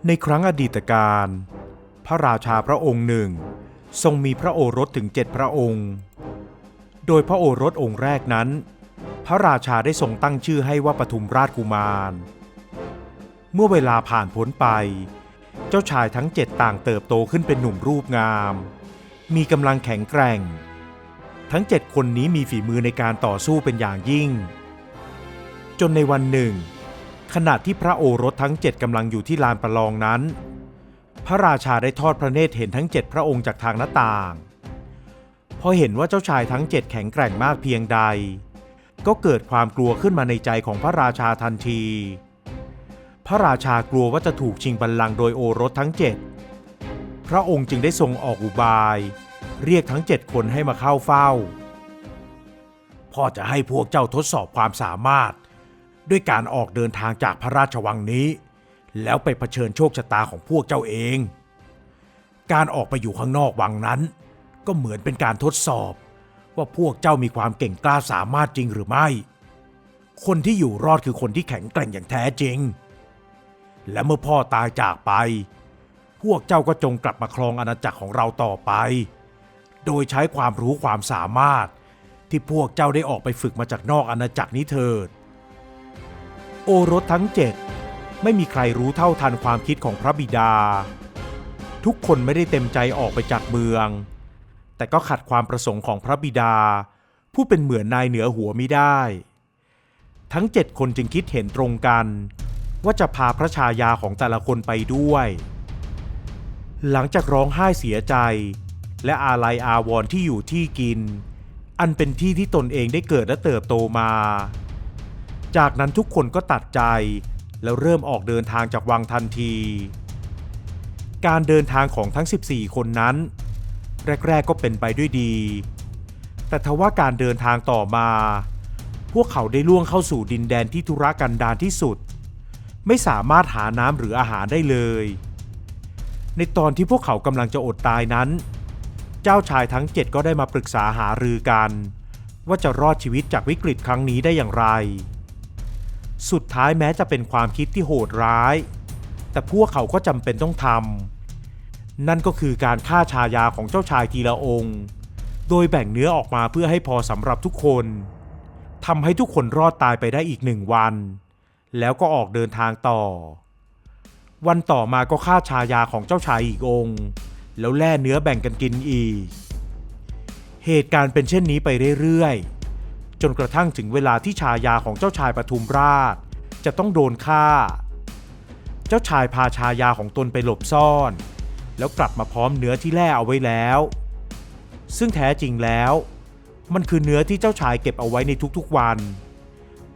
ในครั้งอดีตการพระราชาพระองค์หนึ่งทรงมีพระโอรสถึง7พระองค์โดยพระโอรสองค์แรกนั้นพระราชาได้ทรงตั้งชื่อให้ว่าปทุมราชกุมารเมื่อเวลาผ่านพ้นไปเจ้าชายทั้ง7ต่างเติบโตขึ้นเป็นหนุ่มรูปงามมีกำลังแข็งแกร่งทั้ง7คนนี้มีฝีมือในการต่อสู้เป็นอย่างยิ่งจนในวันหนึ่งขณะที่พระโอรสทั้ง7กำลังอยู่ที่ลานประลองนั้นพระราชาได้ทอดพระเนตรเห็นทั้ง7พระองค์จากทางหน้าต่างพอเห็นว่าเจ้าชายทั้ง7แข็งแกร่งมากเพียงใดก็เกิดความกลัวขึ้นมาในใจของพระราชาทันทีพระราชากลัวว่าจะถูกชิงบัลลังก์โดยโอรสทั้ง7พระองค์จึงได้ทรงออกอุบายเรียกทั้ง7คนให้มาเข้าเฝ้าพ่อจะให้พวกเจ้าทดสอบความสามารถด้วยการออกเดินทางจากพระราชวังนี้แล้วไปเผชิญโชคชะตาของพวกเจ้าเองการออกไปอยู่ข้างนอกวังนั้นก็เหมือนเป็นการทดสอบว่าพวกเจ้ามีความเก่งกล้าสามารถจริงหรือไม่คนที่อยู่รอดคือคนที่แข็งแกร่งอย่างแท้จริงและเมื่อพ่อตายจากไปพวกเจ้าก็จงกลับมาครองอาณาจักรของเราต่อไปโดยใช้ความรู้ความสามารถที่พวกเจ้าได้ออกไปฝึกมาจากนอกอาณาจักรนี้เถิดโอรสทั้ง7ไม่มีใครรู้เท่าทันความคิดของพระบิดาทุกคนไม่ได้เต็มใจออกไปจากเมืองแต่ก็ขัดความประสงค์ของพระบิดาผู้เป็นเหมือนนายเหนือหัวมิได้ทั้ง7คนจึงคิดเห็นตรงกันว่าจะพาพระชายาของแต่ละคนไปด้วยหลังจากร้องไห้เสียใจและอาลัยอาวรณ์ที่อยู่ที่กินอันเป็นที่ที่ตนเองได้เกิดและเติบโตมาจากนั้นทุกคนก็ตัดใจแล้วเริ่มออกเดินทางจากวังทันทีการเดินทางของทั้ง14คนนั้นแรกๆก็เป็นไปด้วยดีแต่ทว่าการเดินทางต่อมาพวกเขาได้ล่วงเข้าสู่ดินแดนที่ทุรกันดารที่สุดไม่สามารถหาน้ำหรืออาหารได้เลยในตอนที่พวกเขากำลังจะอดตายนั้นเจ้าชายทั้ง7ก็ได้มาปรึกษาหารือกันว่าจะรอดชีวิตจากวิกฤตครั้งนี้ได้อย่างไรสุดท้ายแม้จะเป็นความคิดที่โหดร้ายแต่พวกเขาก็จำเป็นต้องทำนั่นก็คือการฆ่าชายาของเจ้าชายทีละองค์โดยแบ่งเนื้อออกมาเพื่อให้พอสำหรับทุกคนทำให้ทุกคนรอดตายไปได้อีก1 วันแล้วก็ออกเดินทางต่อวันต่อมาก็ฆ่าชายาของเจ้าชายอีกองค์แล้วแล่เนื้อแบ่งกันกินอีกเหตุการณ์เป็นเช่นนี้ไปเรื่อยๆจนกระทั่งถึงเวลาที่ชายาของเจ้าชายปทุมราชจะต้องโดนฆ่าเจ้าชายพาชายาของตนไปหลบซ่อนแล้วกลับมาพร้อมเนื้อที่แล่เอาไว้แล้วซึ่งแท้จริงแล้วมันคือเนื้อที่เจ้าชายเก็บเอาไว้ในทุกๆวัน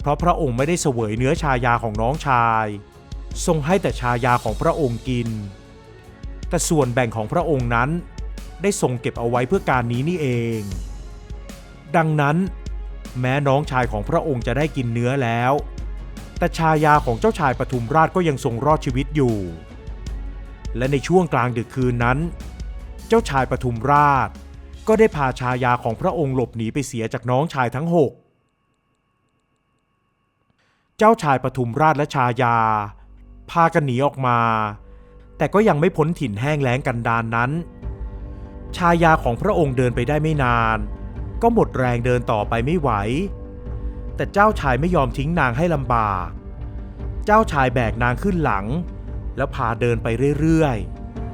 เพราะพระองค์ไม่ได้เสวยเนื้อชายาของน้องชายทรงให้แต่ชายาของพระองค์กินแต่ส่วนแบ่งของพระองค์นั้นได้ทรงเก็บเอาไว้เพื่อการนี้นี่เองดังนั้นแม้น้องชายของพระองค์จะได้กินเนื้อแล้วแต่ชายาของเจ้าชายปทุมราชก็ยังทรงรอดชีวิตอยู่และในช่วงกลางดึกคืนนั้นเจ้าชายปทุมราชก็ได้พาชายาของพระองค์หลบหนีไปเสียจากน้องชายทั้ง6เจ้าชายปทุมราชและชายาพากันหนีออกมาแต่ก็ยังไม่พ้นถิ่นแห้งแล้งกันดารนั้นชายาของพระองค์เดินไปได้ไม่นานก็หมดแรงเดินต่อไปไม่ไหวแต่เจ้าชายไม่ยอมทิ้งนางให้ลำบากเจ้าชายแบกนางขึ้นหลังแล้วพาเดินไปเรื่อย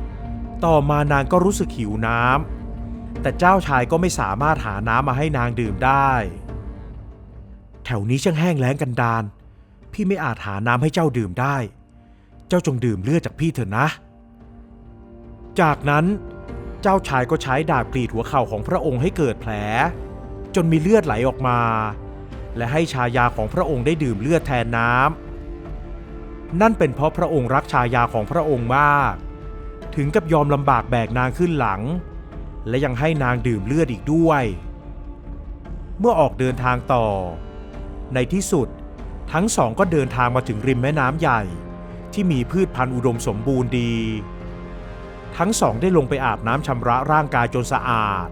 ๆต่อมานางก็รู้สึกหิวน้ำแต่เจ้าชายก็ไม่สามารถหาน้ำมาให้นางดื่มได้แถวนี้ช่างแห้งแล้งกันดารพี่ไม่อาจหาน้ำให้เจ้าดื่มได้เจ้าจงดื่มเลือดจากพี่เถอะนะจากนั้นเจ้าชายก็ใช้ดาบกรีดหัวเข่าของพระองค์ให้เกิดแผลจนมีเลือดไหลออกมาและให้ชายาของพระองค์ได้ดื่มเลือดแทนน้ำนั่นเป็นเพราะพระองค์รักชายาของพระองค์มากถึงกับยอมลำบากแบกนางขึ้นหลังและยังให้นางดื่มเลือดอีกด้วยเมื่อออกเดินทางต่อในที่สุดทั้งสองก็เดินทางมาถึงริมแม่น้ำใหญ่ที่มีพืชพันธุ์อุดมสมบูรณ์ดีทั้งสองได้ลงไปอาบน้ำชำระร่างกายจนสะอาด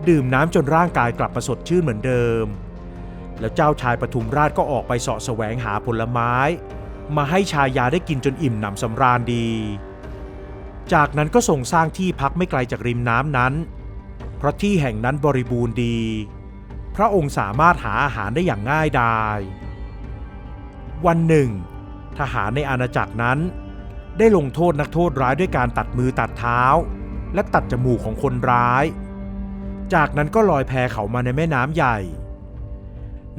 ดื่มน้ำจนร่างกายกลับมาสดชื่นเหมือนเดิมแล้วเจ้าชายปทุมราชก็ออกไปเสาะแสวงหาผลไม้ มาให้ชายาได้กินจนอิ่มหนำสำราญดี จากนั้นก็ทรงสร้างที่พักไม่ไกลจากริมน้ำนั้นเพราะที่แห่งนั้นบริบูรณ์ดีพระองค์สามารถหาอาหารได้อย่างง่ายดายวันหนึ่งทหารในอาณาจักรนั้นได้ลงโทษนักโทษร้ายด้วยการตัดมือตัดเท้าและตัดจมูกของคนร้ายจากนั้นก็ลอยแพเขามาในแม่น้ำใหญ่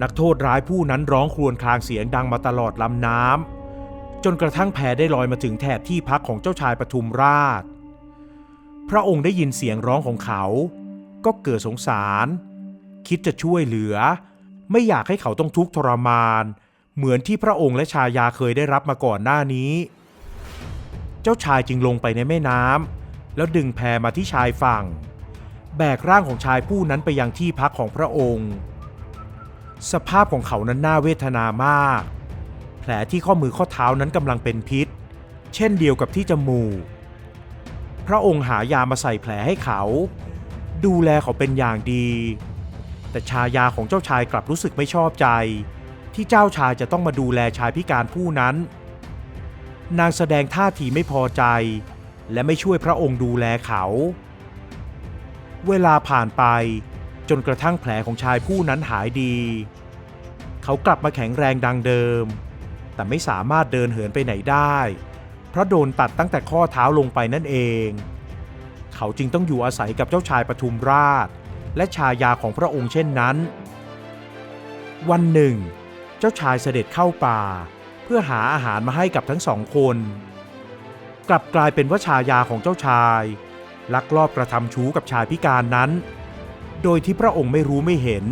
นักโทษร้ายผู้นั้นร้องครวญครางเสียงดังมาตลอดลำน้ำจนกระทั่งแพได้ลอยมาถึงแถบที่พักของเจ้าชายปทุมราชพระองค์ได้ยินเสียงร้องของเขาก็เกิดสงสารคิดจะช่วยเหลือไม่อยากให้เขาต้องทุกข์ทรมานเหมือนที่พระองค์และชายาเคยได้รับมาก่อนหน้านี้เจ้าชายจึงลงไปในแม่น้ำแล้วดึงแพมาที่ชายฝั่งแบกร่างของชายผู้นั้นไปยังที่พักของพระองค์สภาพของเขานั้นน่าเวทนามากแผลที่ข้อมือข้อเท้านั้นกำลังเป็นพิษเช่นเดียวกับที่จมูกพระองค์หายามาใส่แผลให้เขาดูแลเขาเป็นอย่างดีแต่ชายาของเจ้าชายกลับรู้สึกไม่ชอบใจที่เจ้าชายจะต้องมาดูแลชายพิการผู้นั้นนางแสดงท่าทีไม่พอใจและไม่ช่วยพระองค์ดูแลเขาเวลาผ่านไปจนกระทั่งแผลของชายผู้นั้นหายดีเขากลับมาแข็งแรงดังเดิมแต่ไม่สามารถเดินเหินไปไหนได้เพราะโดนตัดตั้งแต่ข้อเท้าลงไปนั่นเองเขาจึงต้องอยู่อาศัยกับเจ้าชายปทุมราชและชายาของพระองค์เช่นนั้นวันหนึ่งเจ้าชายเสด็จเข้าป่าเพื่อหาอาหารมาให้กับทั้งสองคนกลับกลายเป็นว่าชายาของเจ้าชายลักลอบกระทำชู้กับชายพิการนั้นโดยที่พระองค์ไม่รู้ไม่เห็น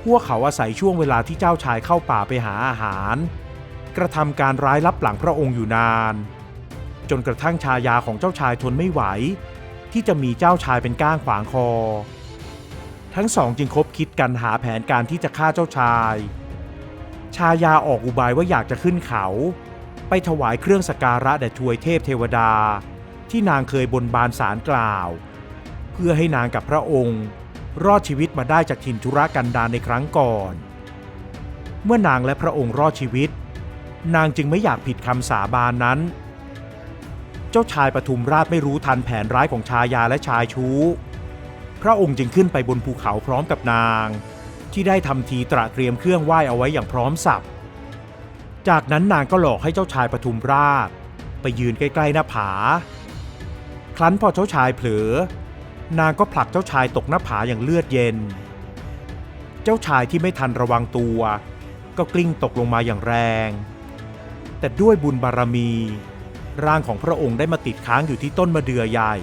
พวกเขาอาศัยช่วงเวลาที่เจ้าชายเข้าป่าไปหาอาหารกระทำการร้ายลับหลังพระองค์อยู่นานจนกระทั่งชายาของเจ้าชายทนไม่ไหวที่จะมีเจ้าชายเป็นก้างขวางคอทั้งสองจึงคบคิดกันหาแผนการที่จะฆ่าเจ้าชายชายาออกอุบายว่าอยากจะขึ้นเขาไปถวายเครื่องสักการะแด่ทวยเทพเทวดาที่นางเคยบนบานศาลกล่าวเพื่อให้นางกับพระองค์รอดชีวิตมาได้จากถิ่นทุรกันดารในครั้งก่อนเมื่อนางและพระองค์รอดชีวิตนางจึงไม่อยากผิดคำสาบานนั้นเจ้าชายปทุมราชไม่รู้ทันแผนร้ายของชายาและชายชู้พระองค์จึงขึ้นไปบนภูเขาพร้อมกับนางที่ได้ทำทีตระเตรียมเครื่องไหว้เอาไว้อย่างพร้อมสับจากนั้นนางก็หลอกให้เจ้าชายปทุมราชไปยืนใกล้ๆหน้าผาครั้นพอเจ้าชายเผลอนางก็ผลักเจ้าชายตกหน้าผาอย่างเลือดเย็นเจ้าชายที่ไม่ทันระวังตัวก็กลิ้งตกลงมาอย่างแรงแต่ด้วยบุญบารมีร่างของพระองค์ได้มาติดค้างอยู่ที่ต้นมะเดื่อใหญ่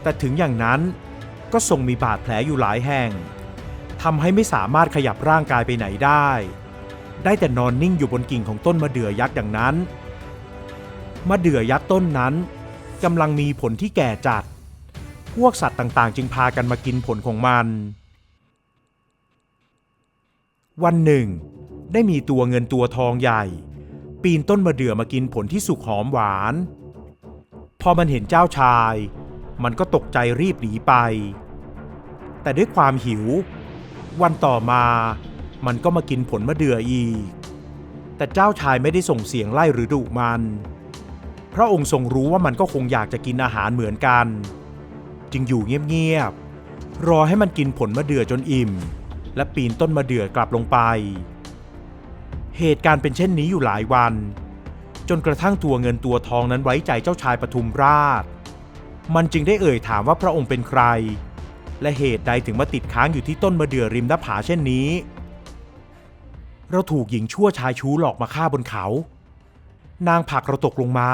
แต่ถึงอย่างนั้นก็ทรงมีบาดแผลอยู่หลายแห่งทำให้ไม่สามารถขยับร่างกายไปไหนได้แต่นอนนิ่งอยู่บนกิ่งของต้นมะเดื่อยักษ์อย่างนั้นมะเดื่อยักษ์ต้นนั้นกำลังมีผลที่แก่จัดพวกสัตว์ต่างๆจึงพากันมากินผลของมันวันหนึ่งได้มีตัวเงินตัวทองใหญ่ปีนต้นมะเดื่อมากินผลที่สุกหอมหวานพอมันเห็นเจ้าชายมันก็ตกใจรีบหนีไปแต่ด้วยความหิววันต่อมามันก็มากินผลมะเดื่ออีกแต่เจ้าชายไม่ได้ส่งเสียงไล่หรือดุมันพระองค์ทรงรู้ว่ามันก็คงอยากจะกินอาหารเหมือนกันจึงอยู่เงียบๆรอให้มันกินผลมะเดื่อจนอิ่มและปีนต้นมะเดื่อกลับลงไปเหตุการณ์เป็นเช่นนี้อยู่หลายวันจนกระทั่งตัวเงินตัวทองนั้นไว้ใจเจ้าชายปทุมราชมันจึงได้เอ่ยถามว่าพระองค์เป็นใครและเหตุใดถึงมาติดค้างอยู่ที่ต้นมะเดื่อริมหน้าผาเช่นนี้เราถูกหญิงชั่วชายชู้หลอกมาฆ่าบนเขานางผลักเราตกลงมา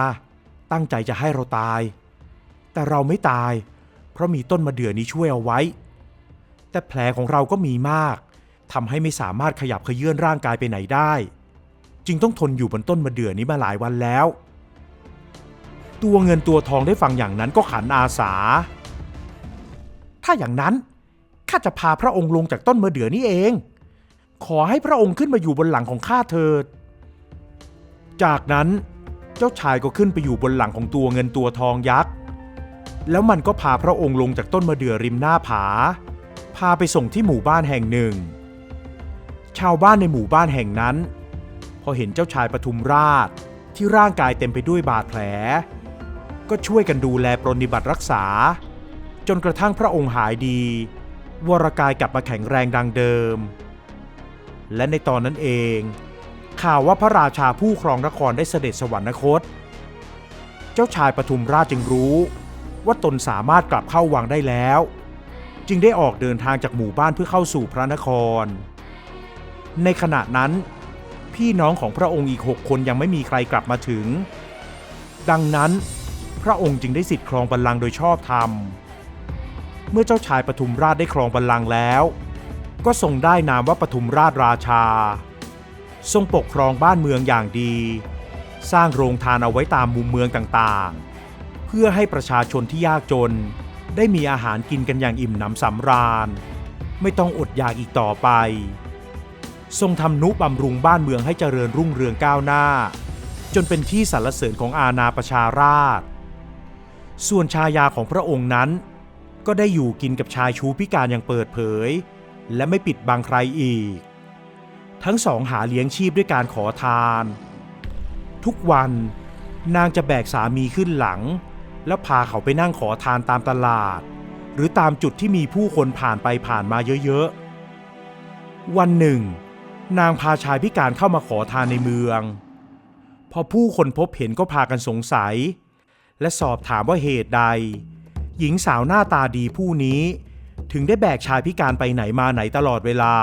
ตั้งใจจะให้เราตายแต่เราไม่ตายเพราะมีต้นมะเดื่อนี้ช่วยเอาไว้แต่แผลของเราก็มีมากทำให้ไม่สามารถขยับเขยื้อนร่างกายไปไหนได้จึงต้องทนอยู่บนต้นมะเดื่อนี้มาหลายวันแล้วตัวเงินตัวทองได้ฟังอย่างนั้นก็ขันอาสาถ้าอย่างนั้นข้าจะพาพระองค์ลงจากต้นมะเดื่อนี้เองขอให้พระองค์ขึ้นมาอยู่บนหลังของข้าเถิดจากนั้นเจ้าชายก็ขึ้นไปอยู่บนหลังของตัวเงินตัวทองยักษ์แล้วมันก็พาพระองค์ลงจากต้นมะเดื่อริมหน้าผาพาไปส่งที่หมู่บ้านแห่งหนึ่งชาวบ้านในหมู่บ้านแห่งนั้น พอเห็นเจ้าชายปทุมราชที่ร่างกายเต็มไปด้วยบาดแผลก็ช่วยกันดูแลปรนนิบัติรักษาจนกระทั่งพระองค์หายดีวรกายกลับมาแข็งแรงดังเดิมและในตอนนั้นเองข่าวว่าพระราชาผู้ครองนครได้เสด็จสวรรคตเจ้าชายปทุมราชจึงรู้ว่าตนสามารถกลับเข้าวังได้แล้วจึงได้ออกเดินทางจากหมู่บ้านเพื่อเข้าสู่พระนครในขณะนั้นพี่น้องของพระองค์อีก6 คนยังไม่มีใครกลับมาถึงดังนั้นพระองค์จึงได้สิทธิ์ครองบัลลังก์โดยชอบธรรมเมื่อเจ้าชายปทุมราชได้ครองบัลลังก์แล้วก็ทรงได้นามว่าปทุมราชราชาทรงปกครองบ้านเมืองอย่างดีสร้างโรงทานเอาไว้ตามมุมเมืองต่างๆเพื่อให้ประชาชนที่ยากจนได้มีอาหารกินกันอย่างอิ่มหนำสำราญไม่ต้องอดอยากอีกต่อไปทรงทำนุบำรุงบ้านเมืองให้เจริญรุ่งเรืองก้าวหน้าจนเป็นที่สรรเสริญของอาณาประชาราษฎร์ส่วนชายาของพระองค์นั้นก็ได้อยู่กินกับชายชู้พิการอย่างเปิดเผยและไม่ปิดบังใครอีกทั้งสองหาเลี้ยงชีพด้วยการขอทานทุกวันนางจะแบกสามีขึ้นหลังแล้วพาเขาไปนั่งขอทานตามตลาดหรือตามจุดที่มีผู้คนผ่านไปผ่านมาเยอะๆวันหนึ่งนางพาชายพิการเข้ามาขอทานในเมืองพอผู้คนพบเห็นก็พากันสงสัยและสอบถามว่าเหตุใดหญิงสาวหน้าตาดีผู้นี้ถึงได้แบกชายพิการไปไหนมาไหนตลอดเวลา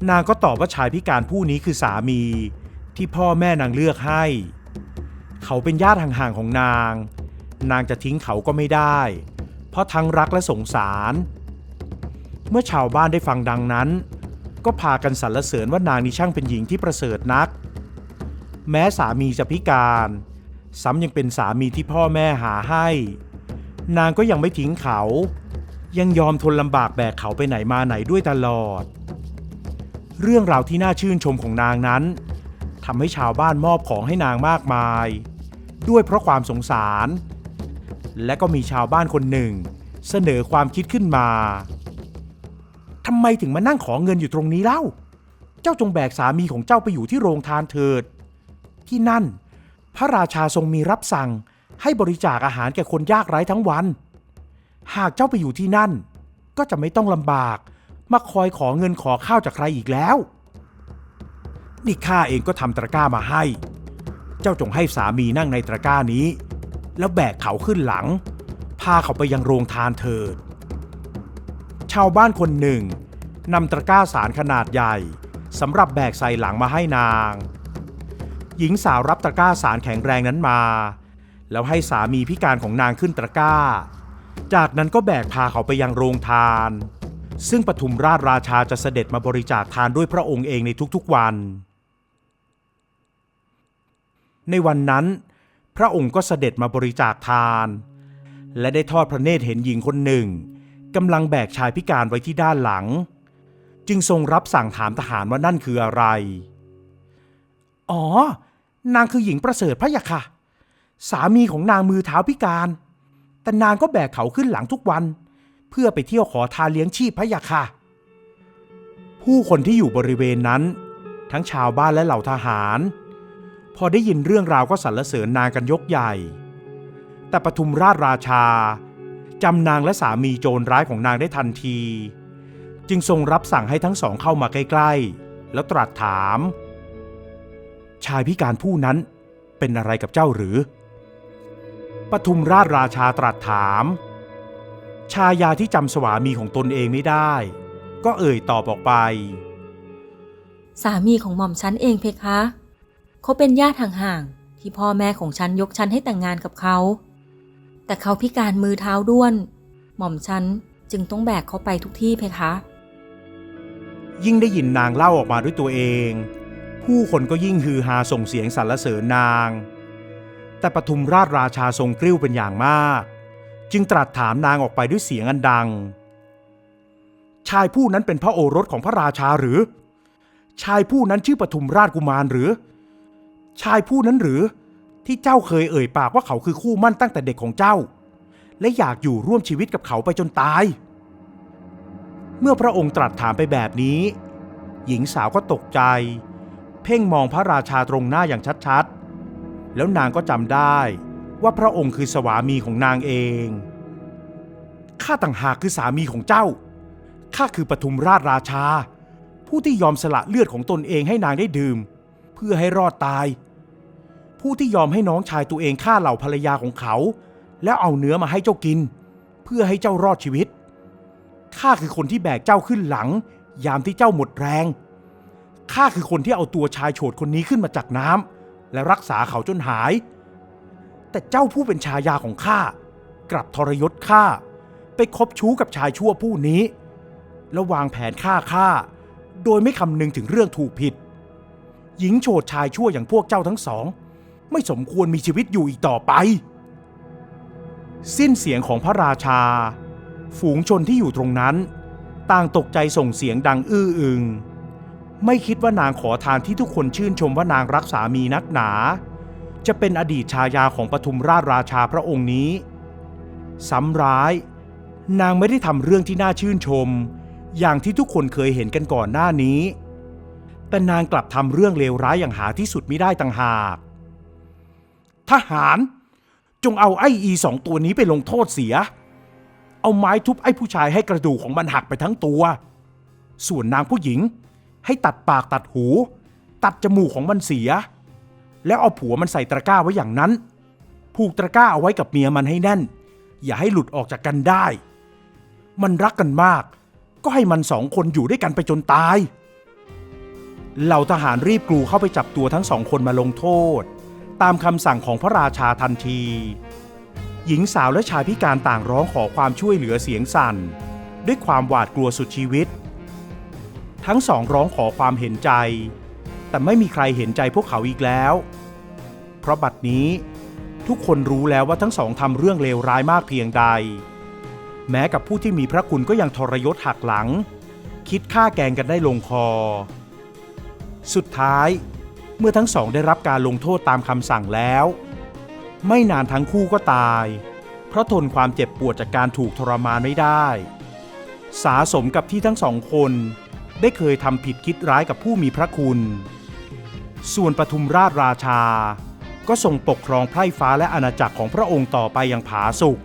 นางก็ตอบว่าชายพิการผู้นี้คือสามีที่พ่อแม่นางเลือกให้เขาเป็นญาติห่างๆของนางจะทิ้งเขาก็ไม่ได้เพราะทั้งรักและสงสารเมื่อชาวบ้านได้ฟังดังนั้นก็พากันสรรเสริญว่านางนี้ช่างเป็นหญิงที่ประเสริฐนักแม้สามีจะพิการซ้ำยังเป็นสามีที่พ่อแม่หาให้นางก็ยังไม่ทิ้งเขายังยอมทนลำบากแบกเขาไปไหนมาไหนด้วยตลอดเรื่องราวที่น่าชื่นชมของนางนั้นทำให้ชาวบ้านมอบของให้นางมากมายด้วยเพราะความสงสารและก็มีชาวบ้านคนหนึ่งเสนอความคิดขึ้นมาทำไมถึงมานั่งขอเงินอยู่ตรงนี้เล่าเจ้าจงแบกสามีของเจ้าไปอยู่ที่โรงทานเถิดที่นั่นพระราชาทรงมีรับสั่งให้บริจาคอาหารแก่คนยากไร้ทั้งวันหากเจ้าไปอยู่ที่นั่นก็จะไม่ต้องลำบากมาคอยขอเงินขอข้าวจากใครอีกแล้วนี่ข้าเองก็ทำตะกร้ามาให้เจ้าจงให้สามีนั่งในตะกร้านี้แล้วแบกเขาขึ้นหลังพาเขาไปยังโรงทานเถิดชาวบ้านคนหนึ่งนำตะกร้าสารขนาดใหญ่สำหรับแบกใส่หลังมาให้นางหญิงสาวรับตะกร้าสารแข็งแรงนั้นมาแล้วให้สามีพิการของนางขึ้นตะกร้าจากนั้นก็แบกพาเขาไปยังโรงทานซึ่งปทุมราชราชาจะเสด็จมาบริจาคทานด้วยพระองค์เองในทุกๆวันในวันนั้นพระองค์ก็เสด็จมาบริจาคทานและได้ทอดพระเนตรเห็นหญิงคนหนึ่งกำลังแบกชายพิการไว้ที่ด้านหลังจึงทรงรับสั่งถามทหารว่านั่นคืออะไรอ๋อนางคือหญิงประเสริฐพระยะค่ะสามีของนางมือเท้าพิการแต่นางก็แบกเขาขึ้นหลังทุกวันเพื่อไปเที่ยวขอทานเลี้ยงชีพพระยะค่ะผู้คนที่อยู่บริเวณนั้นทั้งชาวบ้านและเหล่าทหารพอได้ยินเรื่องราวก็สรรเสริญนางกันยกใหญ่แต่ปทุมราชราชาจำนางและสามีโจรร้ายของนางได้ทันทีจึงทรงรับสั่งให้ทั้งสองเข้ามาใกล้ๆแล้วตรัสถามชายพิการผู้นั้นเป็นอะไรกับเจ้าหรือปทุมราชราชาตรัสถามชายาที่จำสวามีของตนเองไม่ได้ก็เอ่ยตอบออกไปสามีของหม่อมฉันเองเพคะเขาเป็นญาติห่างๆที่พ่อแม่ของฉันยกฉันให้แต่งงานกับเขาแต่เขาพิการมือเท้าด้วนหม่อมฉันจึงต้องแบกเขาไปทุกที่เพคะยิ่งได้ยินนางเล่าออกมาด้วยตัวเองผู้คนก็ยิ่งฮือฮาส่งเสียงสรรเสริญนางแต่ปทุมราชราชาทรงกริ้วเป็นอย่างมากจึงตรัสถามนางออกไปด้วยเสียงอันดังชายผู้นั้นเป็นพระโอรสของพระราชาหรือชายผู้นั้นชื่อปทุมราชกุมารหรือชายผู้นั้นหรือที่เจ้าเคยเอ่ยปากว่าเขาคือคู่มั่นตั้งแต่เด็กของเจ้าและอยากอยู่ร่วมชีวิตกับเขาไปจนตายเมื่อพระองค์ตรัสถามไปแบบนี้หญิงสาวก็ตกใจ เพ่งมองพระราชาตรงหน้าอย่างชัดๆแล้วนางก็จำได้ว่าพระองค์คือสวามีของนางเองข้าต่างหากคือสามีของเจ้าข้าคือปทุมราชราชาผู้ที่ยอมสละเลือดของตนเองให้นางได้ดื่มเพื่อให้รอดตายผู้ที่ยอมให้น้องชายตัวเองฆ่าเหล่าภรรยาของเขาแล้วเอาเนื้อมาให้เจ้ากินเพื่อให้เจ้ารอดชีวิตข้าคือคนที่แบกเจ้าขึ้นหลังยามที่เจ้าหมดแรงข้าคือคนที่เอาตัวชายโฉดคนนี้ขึ้นมาจากน้ำและรักษาเขาจนหายแต่เจ้าผู้เป็นชายาของข้ากลับทรยศข้าไปคบชู้กับชายชั่วผู้นี้แล้ววางแผนฆ่าข้าโดยไม่คำนึงถึงเรื่องถูกผิดหญิงโฉดชายชั่วอย่างพวกเจ้าทั้งสองไม่สมควรมีชีวิตอยู่อีกต่อไปสิ้นเสียงของพระราชาฝูงชนที่อยู่ตรงนั้นต่างตกใจส่งเสียงดังอื้ออึงไม่คิดว่านางขอทานที่ทุกคนชื่นชมว่านางรักสามีนักหนาจะเป็นอดีตชายาของปทุมราชราชาพระองค์นี้ซ้ำร้ายนางไม่ได้ทำเรื่องที่น่าชื่นชมอย่างที่ทุกคนเคยเห็นกันก่อนหน้านี้แต่นางกลับทำเรื่องเลวร้ายอย่างหาที่สุดมิได้ต่างหากทหารจงเอาไอ้อีสองตัวนี้ไปลงโทษเสียเอาไม้ทุบไอ้ผู้ชายให้กระดูกของมันหักไปทั้งตัวส่วนนางผู้หญิงให้ตัดปากตัดหูตัดจมูกของมันเสียแล้วเอาผัวมันใส่ตะกร้าไว้อย่างนั้นผูกตะกร้าเอาไว้กับเมียมันให้แน่นอย่าให้หลุดออกจากกันได้มันรักกันมากก็ให้มันสองคนอยู่ด้วยกันไปจนตายเหล่าทหารรีบกรูเข้าไปจับตัวทั้งสองคนมาลงโทษตามคำสั่งของพระราชาทันทีหญิงสาวและชายพิการต่างร้องขอความช่วยเหลือเสียงสั่นด้วยความหวาดกลัวสุดชีวิตทั้งสองร้องขอความเห็นใจแต่ไม่มีใครเห็นใจพวกเขาอีกแล้วเพราะบัดนี้ทุกคนรู้แล้วว่าทั้งสองทำเรื่องเลวร้ายมากเพียงใดแม้กับผู้ที่มีพระคุณก็ยังทรยศหักหลังคิดฆ่าแกล้งกันได้ลงคอสุดท้ายเมื่อทั้งสองได้รับการลงโทษตามคำสั่งแล้วไม่นานทั้งคู่ก็ตายเพราะทนความเจ็บปวดจากการถูกทรมานไม่ได้สาสมกับที่ทั้งสองคนได้เคยทำผิดคิดร้ายกับผู้มีพระคุณส่วนปทุมราชราชาก็ทรงปกครองไพร่ฟ้าและอาณาจักรของพระองค์ต่อไปอย่างผาสุก